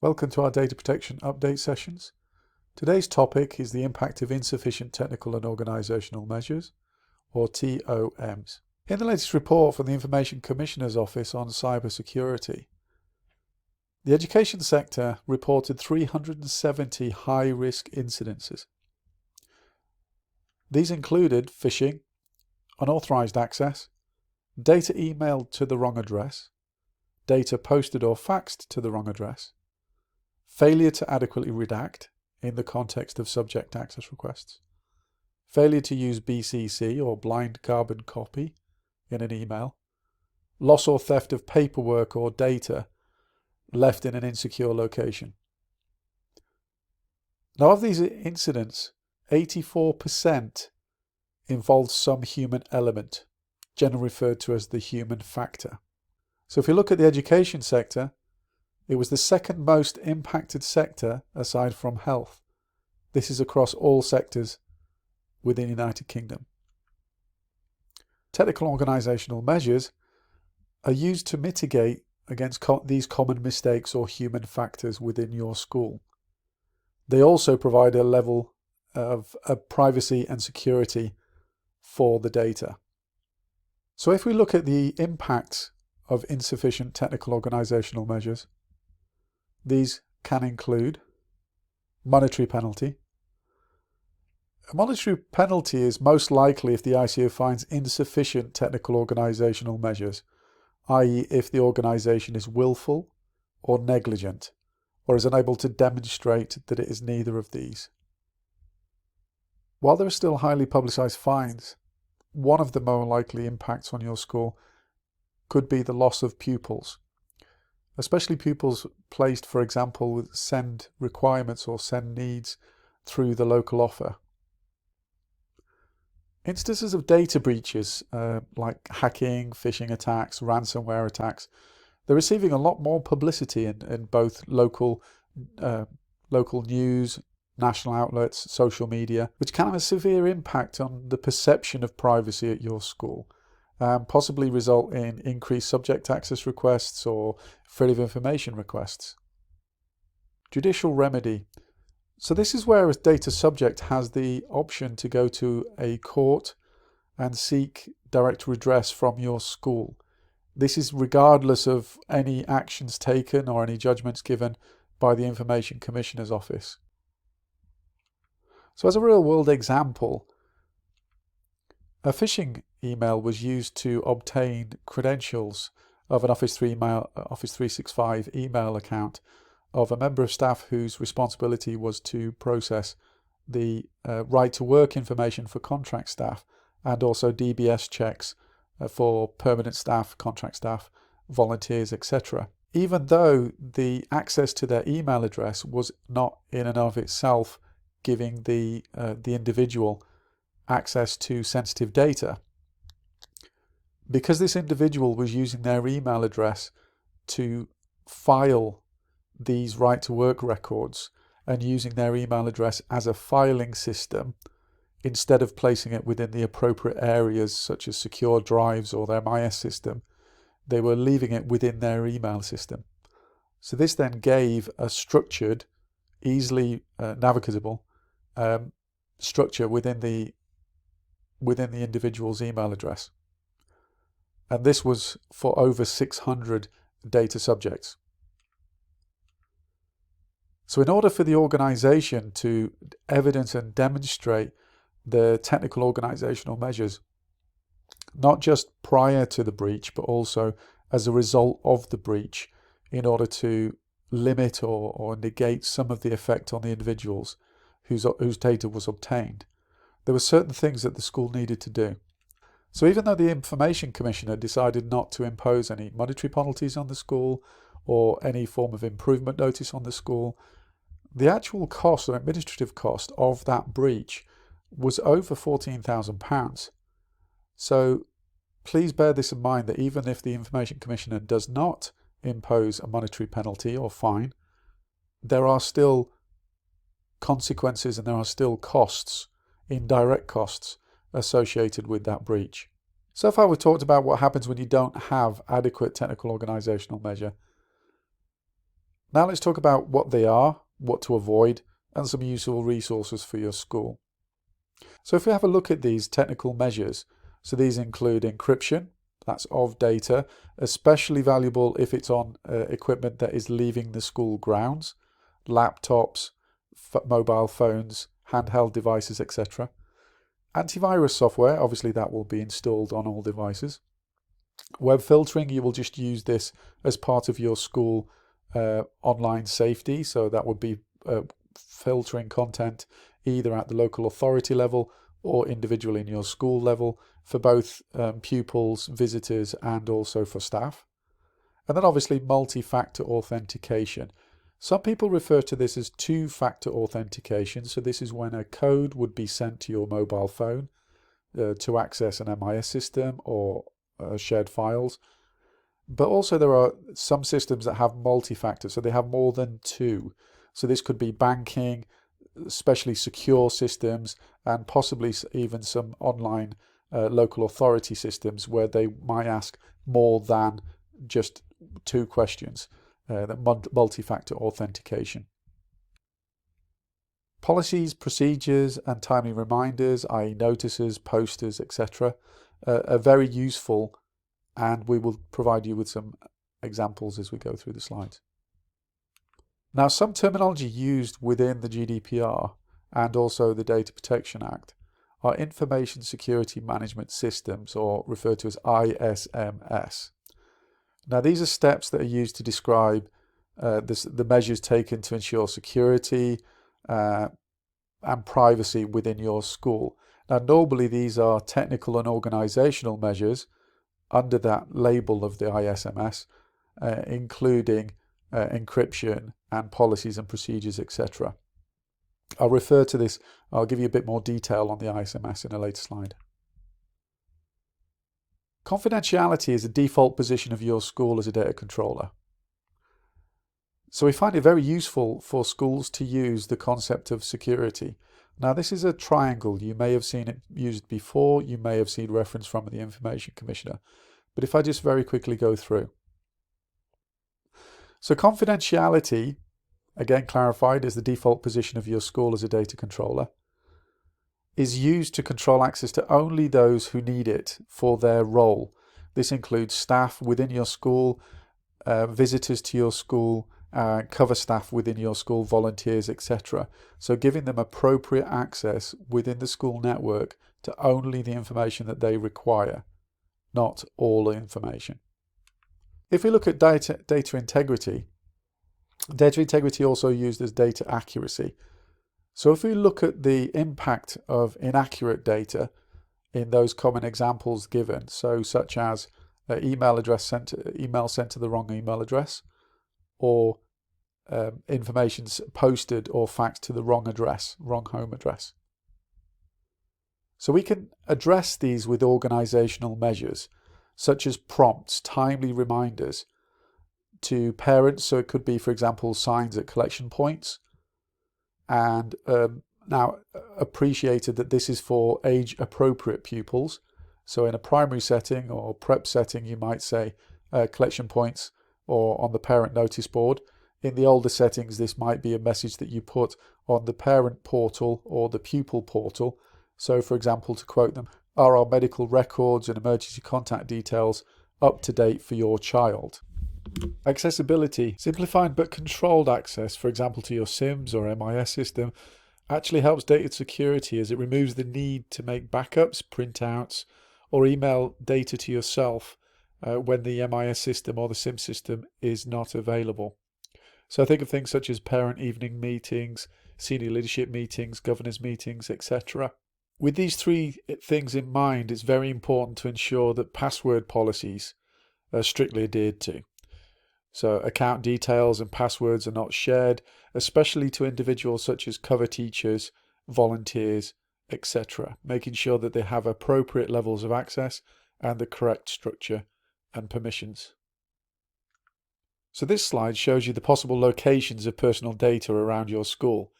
Welcome to our data protection update sessions. Today's topic is the impact of insufficient technical and organisational measures, or TOMs. In the latest report from the Information Commissioner's Office on cybersecurity, the education sector reported 370 high-risk incidences. These included phishing, unauthorised access, data emailed to the wrong address, data posted or faxed to the wrong address, failure to adequately redact in the context of subject access requests, failure to use BCC or blind carbon copy in an email, loss or theft of paperwork or data left in an insecure location. Now, of these incidents, 84% involved some human element, generally referred to as the human factor. So if you look at the education sector, it was the second most impacted sector aside from health. This is across all sectors within the United Kingdom. Technical organisational measures are used to mitigate against these common mistakes or human factors within your school. They also provide a level of privacy and security for the data. So if we look at the impact of insufficient technical organisational measures, these can include monetary penalty. A monetary penalty is most likely if the ICO finds insufficient technical organisational measures, i.e. if the organisation is willful or negligent, or is unable to demonstrate that it is neither of these. While there are still highly publicised fines, one of the more likely impacts on your school could be the loss of pupils, especially pupils placed, for example, with SEND requirements or SEND needs through the local offer. Instances of data breaches like hacking, phishing attacks, ransomware attacks, they're receiving a lot more publicity in both local news, national outlets, social media, which can have a severe impact on the perception of privacy at your school. Possibly result in increased subject access requests or freedom of information requests. Judicial remedy. So this is where a data subject has the option to go to a court and seek direct redress from your school. This is regardless of any actions taken or any judgments given by the Information Commissioner's Office. So as a real-world example, a phishing email was used to obtain credentials of an Office 365 email account of a member of staff whose responsibility was to process the right to work information for contract staff and also DBS checks for permanent staff, contract staff, volunteers, etc. Even though the access to their email address was not in and of itself giving the individual access to sensitive data, because this individual was using their email address to file these right to work records and using their email address as a filing system instead of placing it within the appropriate areas such as secure drives or their MIS system, they were leaving it within their email system. So this then gave a structured, easily navigable structure within the individual's email address. And this was for over 600 data subjects. So in order for the organisation to evidence and demonstrate the technical organisational measures, not just prior to the breach, but also as a result of the breach, in order to limit or negate some of the effect on the individuals whose data was obtained, there were certain things that the school needed to do. So even though the Information Commissioner decided not to impose any monetary penalties on the school or any form of improvement notice on the school, the actual cost or administrative cost of that breach was over £14,000. So please bear this in mind, that even if the Information Commissioner does not impose a monetary penalty or fine, there are still consequences and there are still costs, indirect costs, associated with that breach. So far we've talked about what happens when you don't have adequate technical organisational measure. Now let's talk about what they are, what to avoid, and some useful resources for your school. So if we have a look at these technical measures, so these include encryption, that's of data, especially valuable if it's on equipment that is leaving the school grounds, laptops, mobile phones, handheld devices, etc. Antivirus software, obviously that will be installed on all devices. Web filtering, you will just use this as part of your school online safety, so that would be filtering content either at the local authority level or individually in your school level for both pupils, visitors, and also for staff. And then obviously multi-factor authentication. Some people refer to this as two-factor authentication. So this is when a code would be sent to your mobile phone to access an MIS system or shared files. But also there are some systems that have multi-factor, so they have more than two. So this could be banking, especially secure systems, and possibly even some online local authority systems where they might ask more than just two questions, multi-factor authentication. Policies, procedures, and timely reminders, i.e. notices, posters, etc., are very useful, and we will provide you with some examples as we go through the slides. Now, some terminology used within the GDPR and also the Data Protection Act are Information Security Management Systems, or referred to as ISMS. Now, these are steps that are used to describe the measures taken to ensure security and privacy within your school. Now, normally these are technical and organisational measures under that label of the ISMS, including encryption and policies and procedures, etc. I'll refer to this, I'll give you a bit more detail on the ISMS in a later slide. Confidentiality is a default position of your school as a data controller. So we find it very useful for schools to use the concept of security. Now this is a triangle. You may have seen it used before, you may have seen reference from the Information Commissioner. But if I just very quickly go through. So confidentiality, again clarified as the default position of your school as a data controller, is used to control access to only those who need it for their role. This includes staff within your school, visitors to your school, cover staff within your school, volunteers, etc. So giving them appropriate access within the school network to only the information that they require, not all the information. If we look at data integrity also used as data accuracy. So if we look at the impact of inaccurate data in those common examples given, so such as email sent to the wrong email address, or information posted or faxed to the wrong address, wrong home address. So we can address these with organisational measures, such as prompts, timely reminders to parents. So it could be, for example, signs at collection points, and now appreciated that this is for age-appropriate pupils. So in a primary setting or prep setting, you might say collection points or on the parent notice board. In the older settings, this might be a message that you put on the parent portal or the pupil portal. So for example, to quote them, are our medical records and emergency contact details up to date for your child? Accessibility, simplified but controlled access, for example to your SIMS or MIS system, actually helps data security as it removes the need to make backups, printouts, or email data to yourself when the MIS system or the SIM system is not available. So think of things such as parent evening meetings, senior leadership meetings, governors meetings, etc. With these three things in mind, it's very important to ensure that password policies are strictly adhered to. So account details and passwords are not shared, especially to individuals such as cover teachers, volunteers, etc., making sure that they have appropriate levels of access and the correct structure and permissions. So this slide shows you the possible locations of personal data around your school.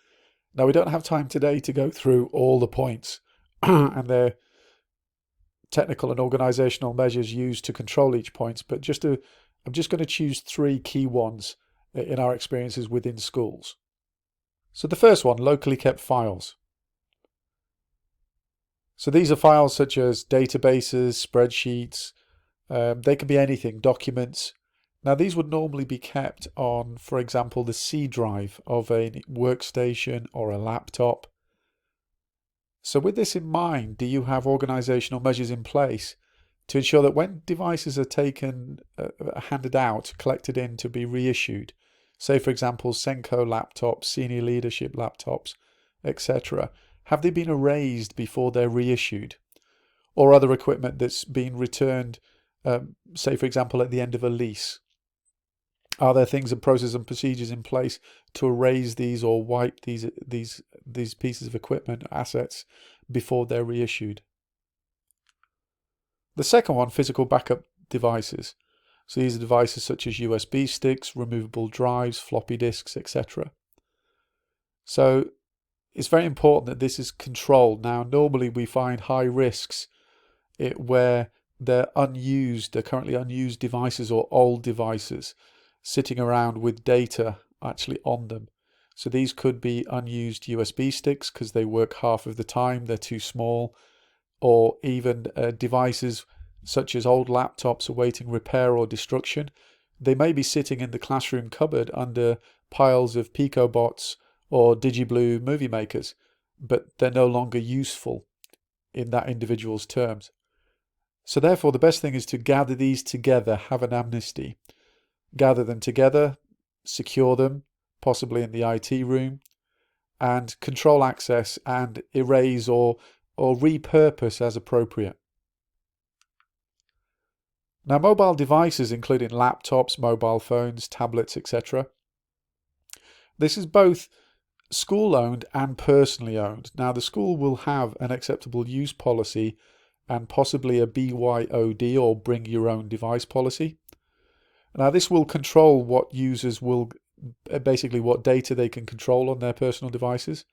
Now we don't have time today to go through all the points and their technical and organisational measures used to control each point, but I'm just going to choose three key ones in our experiences within schools. So the first one, locally kept files. So these are files such as databases, spreadsheets, they can be anything, documents. Now these would normally be kept on, for example, the C drive of a workstation or a laptop. So with this in mind, do you have organisational measures in place to ensure that when devices are taken, handed out, collected in to be reissued, say for example Senko laptops, senior leadership laptops, etc., have they been erased before they're reissued? Or other equipment that's been returned, say for example at the end of a lease? Are there things and processes and procedures in place to erase these or wipe these pieces of equipment, assets, before they're reissued? The second one, physical backup devices. So these are devices such as USB sticks, removable drives, floppy disks, etc. So it's very important that this is controlled. Now, normally we find high risks where they're currently unused devices or old devices sitting around with data actually on them. So these could be unused USB sticks because they work half of the time, they're too small, or even devices such as old laptops awaiting repair or destruction. They may be sitting in the classroom cupboard under piles of PicoBots or DigiBlue movie makers, but they're no longer useful in that individual's terms. So therefore, the best thing is to gather these together, have an amnesty. Gather them together, secure them, possibly in the IT room, and control access and erase or repurpose as appropriate. Now, mobile devices, including laptops, mobile phones, tablets, etc. This is both school-owned and personally owned. Now, the school will have an acceptable use policy and possibly a BYOD or bring your own device policy. Now, this will control what users will, basically what data they can control on their personal devices,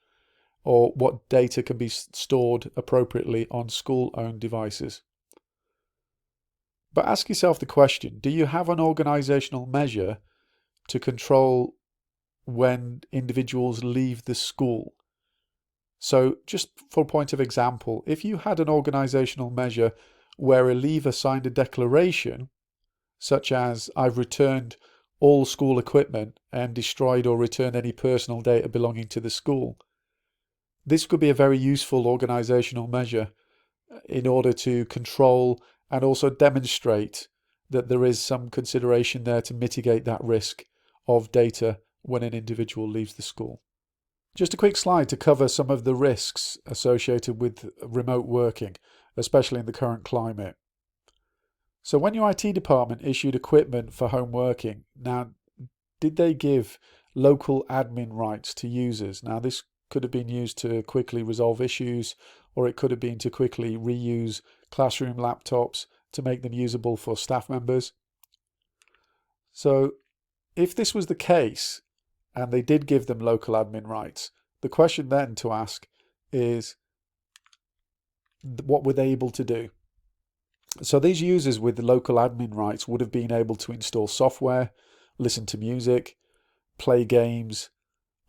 or what data can be stored appropriately on school-owned devices. But ask yourself the question, do you have an organisational measure to control when individuals leave the school? So just for a point of example, if you had an organisational measure where a leaver signed a declaration, such as I've returned all school equipment and destroyed or returned any personal data belonging to the school, this could be a very useful organisational measure in order to control and also demonstrate that there is some consideration there to mitigate that risk of data when an individual leaves the school. Just a quick slide to cover some of the risks associated with remote working, especially in the current climate. So when your IT department issued equipment for home working, now did they give local admin rights to users? Now this could have been used to quickly resolve issues, or it could have been to quickly reuse classroom laptops to make them usable for staff members. So if this was the case, and they did give them local admin rights, the question then to ask is, what were they able to do? So these users with the local admin rights would have been able to install software, listen to music, play games,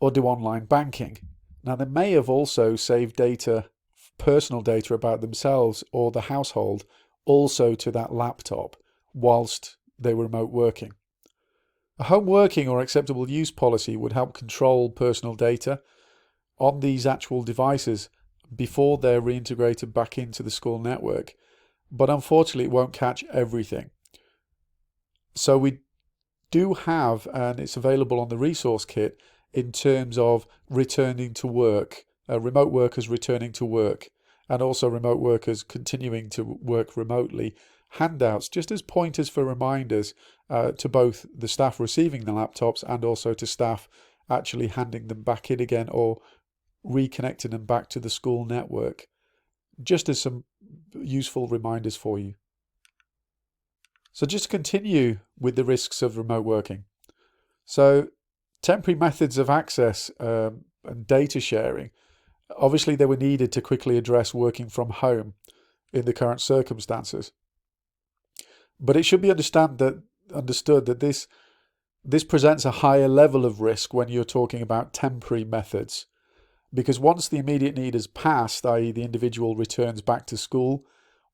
or do online banking. Now they may have also saved data, personal data about themselves or the household, also to that laptop whilst they were remote working. A home working or acceptable use policy would help control personal data on these actual devices before they're reintegrated back into the school network, but unfortunately it won't catch everything. So we do have, and it's available on the resource kit, in terms of returning to work, remote workers returning to work, and also remote workers continuing to work remotely, handouts just as pointers for reminders to both the staff receiving the laptops and also to staff actually handing them back in again or reconnecting them back to the school network, just as some useful reminders for you. So just to continue with the risks of remote working. So temporary methods of access and data sharing, obviously they were needed to quickly address working from home in the current circumstances. But it should be understood that this This presents a higher level of risk when you're talking about temporary methods, because once the immediate need has passed, i.e. the individual returns back to school,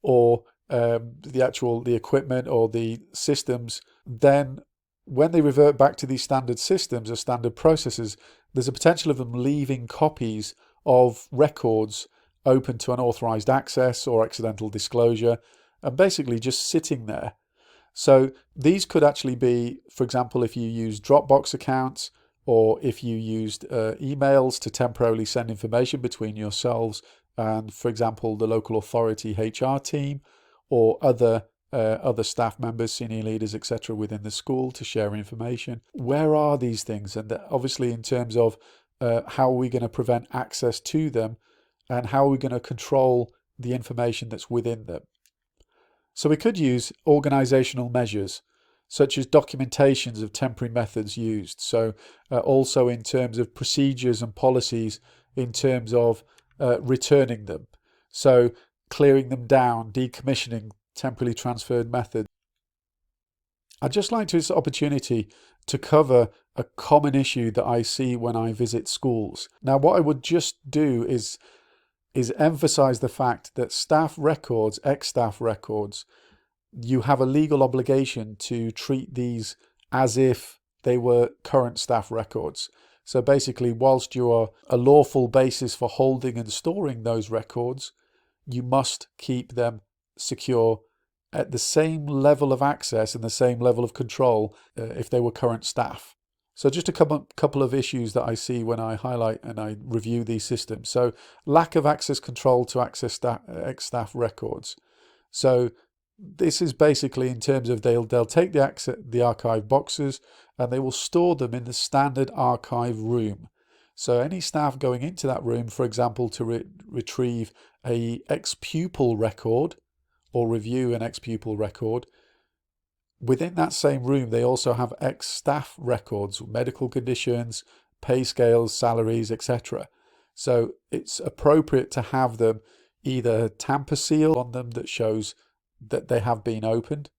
or the equipment or the systems, then when they revert back to these standard systems or standard processes, there's a potential of them leaving copies of records open to unauthorized access or accidental disclosure, and basically just sitting there. So these could actually be, for example, if you use Dropbox accounts, or if you used emails to temporarily send information between yourselves and, for example, the local authority HR team, or other staff members, senior leaders, etc., within the school to share information. Where are these things? And obviously, in terms of how are we going to prevent access to them, and how are we going to control the information that's within them? So we could use organisational measures, such as documentations of temporary methods used. So also in terms of procedures and policies in terms of returning them. So clearing them down, decommissioning temporarily transferred methods. I'd just like to use this opportunity to cover a common issue that I see when I visit schools. Now, what I would just do is emphasize the fact that staff records, ex-staff records, you have a legal obligation to treat these as if they were current staff records. So basically, whilst you are a lawful basis for holding and storing those records, you must keep them secure at the same level of access and the same level of control if they were current staff. So just a couple of issues that I see when I highlight and I review these systems. So lack of access control to access ex-staff records. So this is basically in terms of they'll take the archive boxes and they will store them in the standard archive room. So any staff going into that room, for example, to retrieve a ex-pupil record or review an ex-pupil record, within that same room they also have ex-staff records, medical conditions, pay scales, salaries, etc. So it's appropriate to have them either tamper seal on them that shows that they have been opened.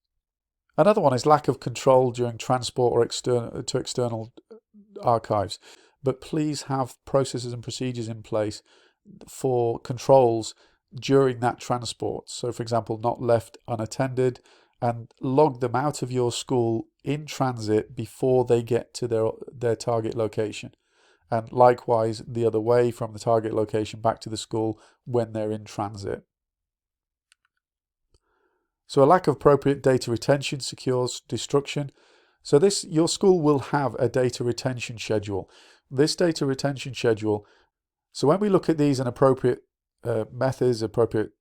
Another one is lack of control during transport or external archives. But please have processes and procedures in place for controls during that transport. So, for example, not left unattended, and log them out of your school in transit before they get to their target location. And likewise, the other way from the target location back to the school when they're in transit. So a lack of appropriate data retention secures destruction. So your school will have a data retention schedule. This data retention schedule, so when we look at these and appropriate methods, appropriate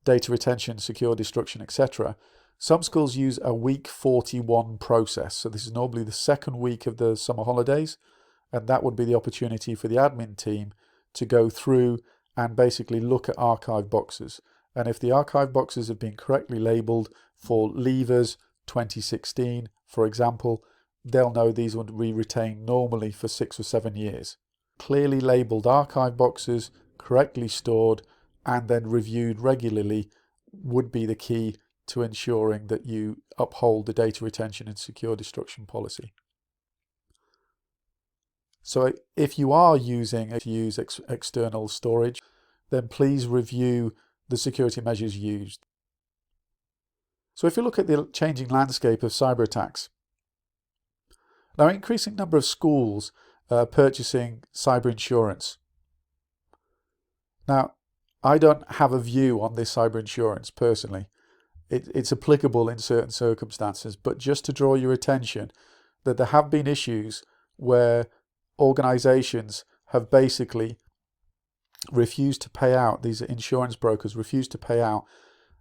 data retention, secure destruction, etc., some schools use a week 41 process. So this is normally the second week of the summer holidays, and that would be the opportunity for the admin team to go through and basically look at archive boxes. And if the archive boxes have been correctly labelled for leavers 2016, for example, they'll know these would be retained normally for 6 or 7 years. Clearly labelled archive boxes, correctly stored, and then reviewed regularly would be the key to ensuring that you uphold the data retention and secure destruction policy. So if you are using external storage, then please review the security measures used. So if you look at the changing landscape of cyber attacks, now an increasing number of schools are purchasing cyber insurance. Now, I don't have a view on this cyber insurance personally. It's applicable in certain circumstances, but just to draw your attention that there have been issues where organisations have basically refused to pay out, these insurance brokers refused to pay out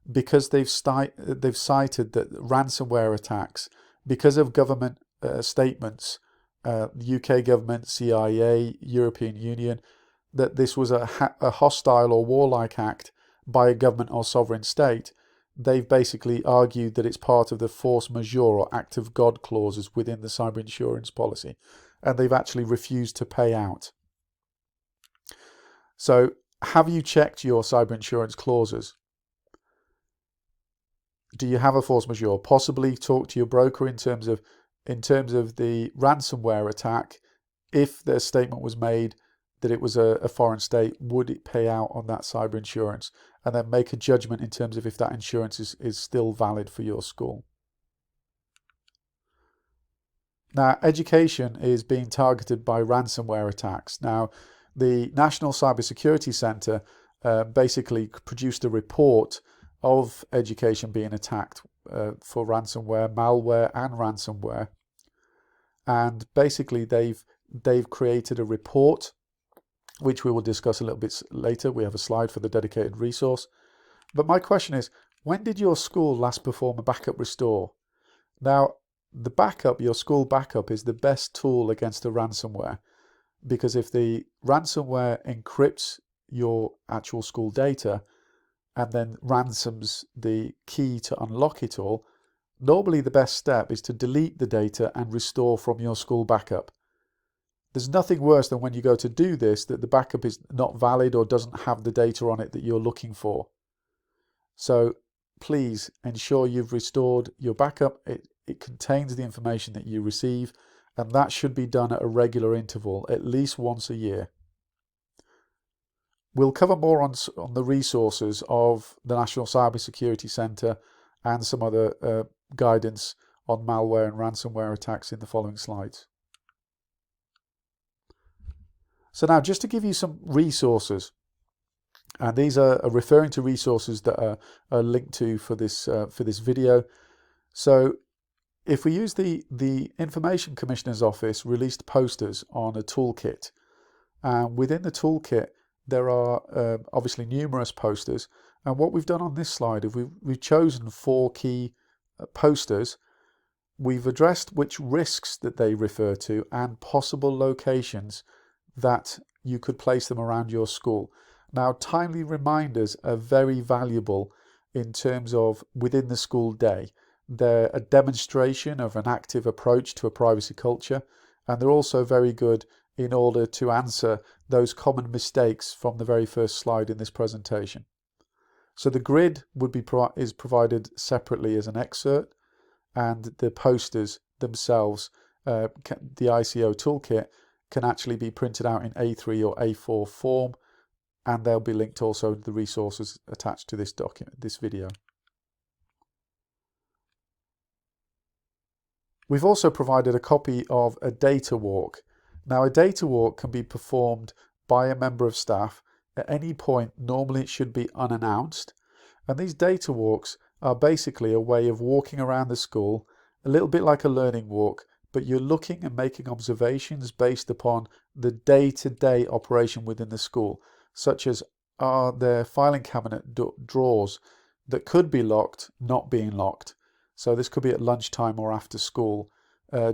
because they've cited that ransomware attacks, because of government statements, UK government, CIA, European Union, that this was a hostile or warlike act by a government or sovereign state. They've basically argued that it's part of the force majeure or act of God clauses within the cyber insurance policy, and they've actually refused to pay out. So have you checked your cyber insurance clauses? Do you have a force majeure? Possibly talk to your broker in terms of in terms of the ransomware attack, if the statement was made that it was a foreign state, would it pay out on that cyber insurance? And then make a judgment in terms of if that insurance is still valid for your school. Now, education is being targeted by ransomware attacks. Now, the National Cybersecurity Centre basically produced a report of education being attacked for ransomware, malware and ransomware. And basically they've created a report, which we will discuss a little bit later. We have a slide for the dedicated resource. But my question is, when did your school last perform a backup restore? Now, the backup, your school backup, is the best tool against a ransomware, because if the ransomware encrypts your actual school data and then ransoms the key to unlock it all, normally the best step is to delete the data and restore from your school backup. There's nothing worse than when you go to do this that the backup is not valid or doesn't have the data on it that you're looking for. So please ensure you've restored your backup. It contains the information that you receive, and that should be done at a regular interval, at least once a year. We'll cover more on the resources of the National Cybersecurity Centre and some other guidance on malware and ransomware attacks in the following slides. So now, just to give you some resources, and these are referring to resources that are linked to for this video. So if we use the Information Commissioner's Office released posters on a toolkit, and within the toolkit there are obviously numerous posters, and what we've done on this slide is we've chosen 4 key posters. We've addressed which risks that they refer to and possible locations that you could place them around your school. Now, timely reminders are very valuable in terms of within the school day. They're a demonstration of an active approach to a privacy culture, and they're also very good in order to answer those common mistakes from the very first slide in this presentation. So the grid is provided separately as an excerpt, and the posters themselves, the ICO toolkit, can actually be printed out in A3 or A4 form, and they'll be linked also to the resources attached to this video. We've also provided a copy of a data walk. Now, a data walk can be performed by a member of staff at any point. Normally it should be unannounced, and these data walks are basically a way of walking around the school, a little bit like a learning walk, but you're looking and making observations based upon the day-to-day operation within the school, such as are there filing cabinet drawers that could be locked not being locked. So this could be at lunchtime or after school.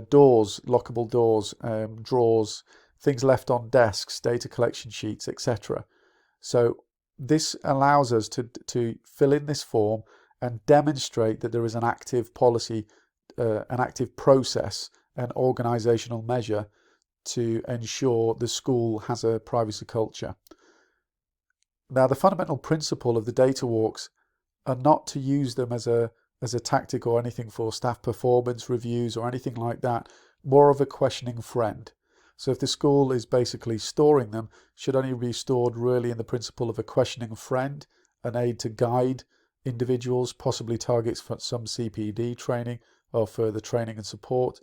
Doors, lockable doors, drawers, things left on desks, data collection sheets, etc. So this allows us to fill in this form and demonstrate that there is an active policy, an active process, an organisational measure to ensure the school has a privacy culture. Now, the fundamental principle of the data walks are not to use them as a tactic or anything for staff performance reviews or anything like that, more of a questioning friend. So if the school is basically storing them, should only be stored really in the principle of a questioning friend, an aid to guide individuals, possibly targets for some CPD training or further training and support.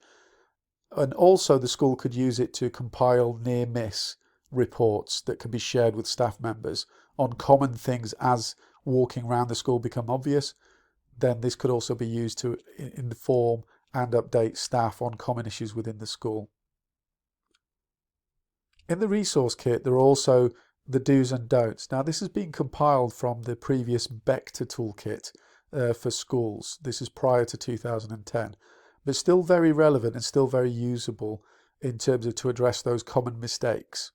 And also the school could use it to compile near-miss reports that can be shared with staff members on common things as walking around the school become obvious. Then this could also be used to inform and update staff on common issues within the school. In the resource kit, there are also the do's and don'ts. Now, this has been compiled from the previous Vector toolkit for schools. This is prior to 2010, but still very relevant and still very usable in terms of to address those common mistakes.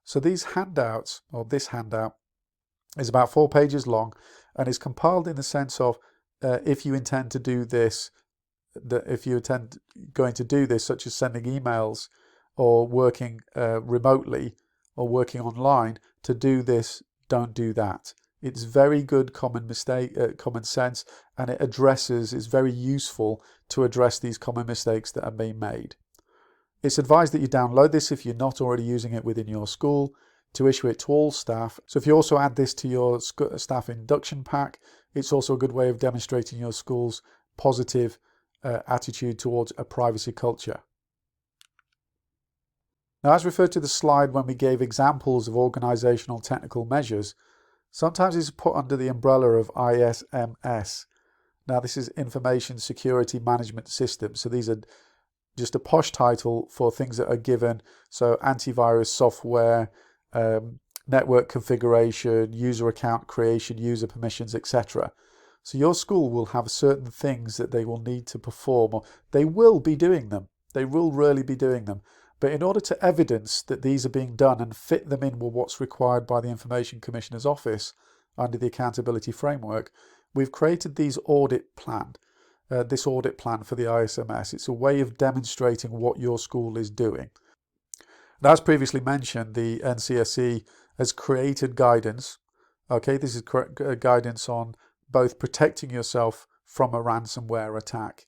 So these handouts, or this handout, is about 4 pages long and is compiled in the sense of if you intend to do this, going to do this, such as sending emails or working remotely or working online, to do this, don't do that. It's very good common sense, and it's very useful to address these common mistakes that are being made. It's advised that you download this if you're not already using it within your school, to issue it to all staff. So if you also add this to your staff induction pack, it's also a good way of demonstrating your school's positive attitude towards a privacy culture. Now, as referred to the slide when we gave examples of organisational technical measures, sometimes it's put under the umbrella of ISMS. Now, this is Information Security Management System. So these are just a posh title for things that are given. So antivirus software, network configuration, user account creation, user permissions, etc. So your school will have certain things that they will need to perform, or they will be doing them. They will really be doing them. But in order to evidence that these are being done and fit them in with what's required by the Information Commissioner's Office under the Accountability Framework, we've created this audit plan for the ISMS. It's a way of demonstrating what your school is doing. And as previously mentioned, the NCSE has created guidance. Okay, this is guidance on both protecting yourself from a ransomware attack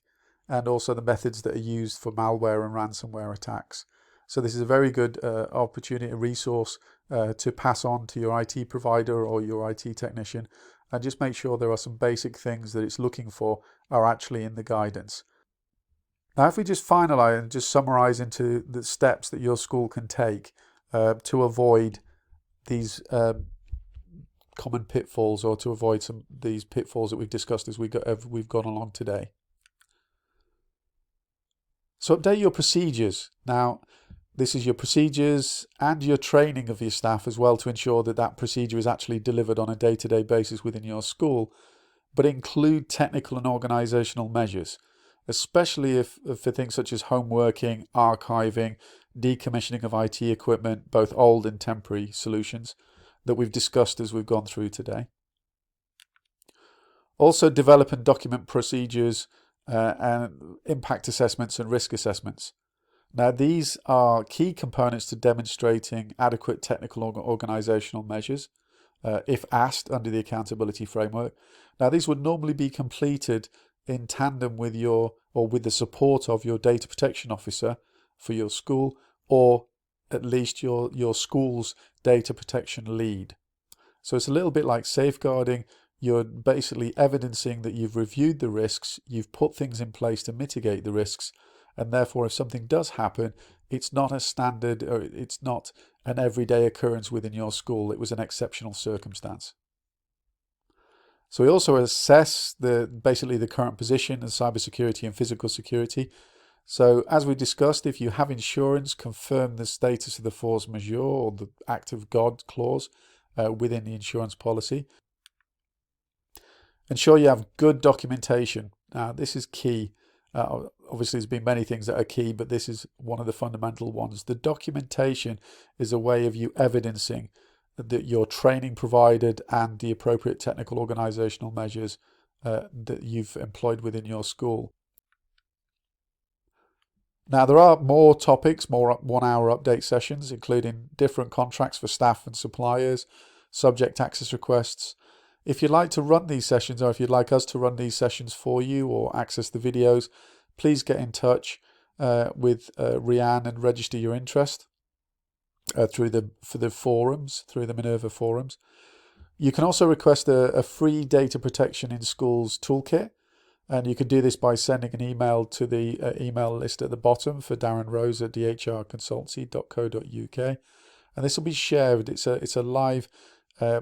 and also the methods that are used for malware and ransomware attacks. So this is a very good opportunity, resource to pass on to your IT provider or your IT technician, and just make sure there are some basic things that it's looking for are actually in the guidance. Now, if we just finalize and just summarize into the steps that your school can take to avoid these common pitfalls, or to avoid these pitfalls that we've discussed as we've gone along today. So update your procedures. Now, this is your procedures and your training of your staff as well, to ensure that that procedure is actually delivered on a day-to-day basis within your school, but include technical and organisational measures, especially for things such as home working, archiving, decommissioning of IT equipment, both old and temporary solutions that we've discussed as we've gone through today. Also develop and document procedures and impact assessments and risk assessments. Now, these are key components to demonstrating adequate technical or organisational measures, if asked under the accountability framework. Now, these would normally be completed in tandem with with the support of your data protection officer for your school, or at least your school's data protection lead. So it's a little bit like safeguarding. You're basically evidencing that you've reviewed the risks, you've put things in place to mitigate the risks, and therefore if something does happen, it's not a standard, or it's not an everyday occurrence within your school. It was an exceptional circumstance. So we also assess basically the current position in cybersecurity and physical security. So as we discussed, if you have insurance, confirm the status of the force majeure or the act of God clause within the insurance policy. Ensure you have good documentation. Now, this is key. Obviously, there's been many things that are key, but this is one of the fundamental ones. The documentation is a way of you evidencing that your training provided and the appropriate technical organisational measures that you've employed within your school. Now, there are more topics, more 1-hour update sessions, including different contracts for staff and suppliers, subject access requests. If you'd like to run these sessions, or if you'd like us to run these sessions for you or access the videos, please get in touch with Rianne and register your interest through the Minerva forums. You can also request a free data protection in schools toolkit, and you can do this by sending an email to the email list at the bottom for Darren Rose at dhrconsultancy.co.uk, and this will be shared. It's a live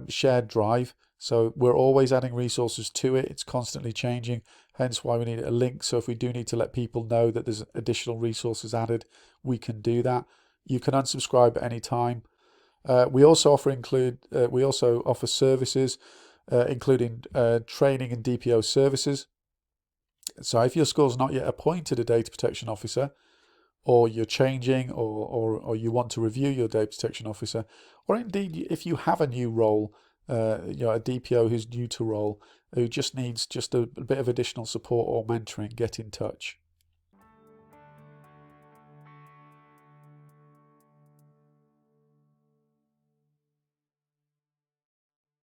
shared drive. So we're always adding resources to it. It's constantly changing, hence why we need a link. So if we do need to let people know that there's additional resources added, we can do that. You can unsubscribe at any time. We also offer services, including training and DPO services. So if your school's not yet appointed a data protection officer, or you're changing, or you want to review your data protection officer, or indeed if you have a new role, a DPO who's new to role, who just needs a bit of additional support or mentoring, get in touch.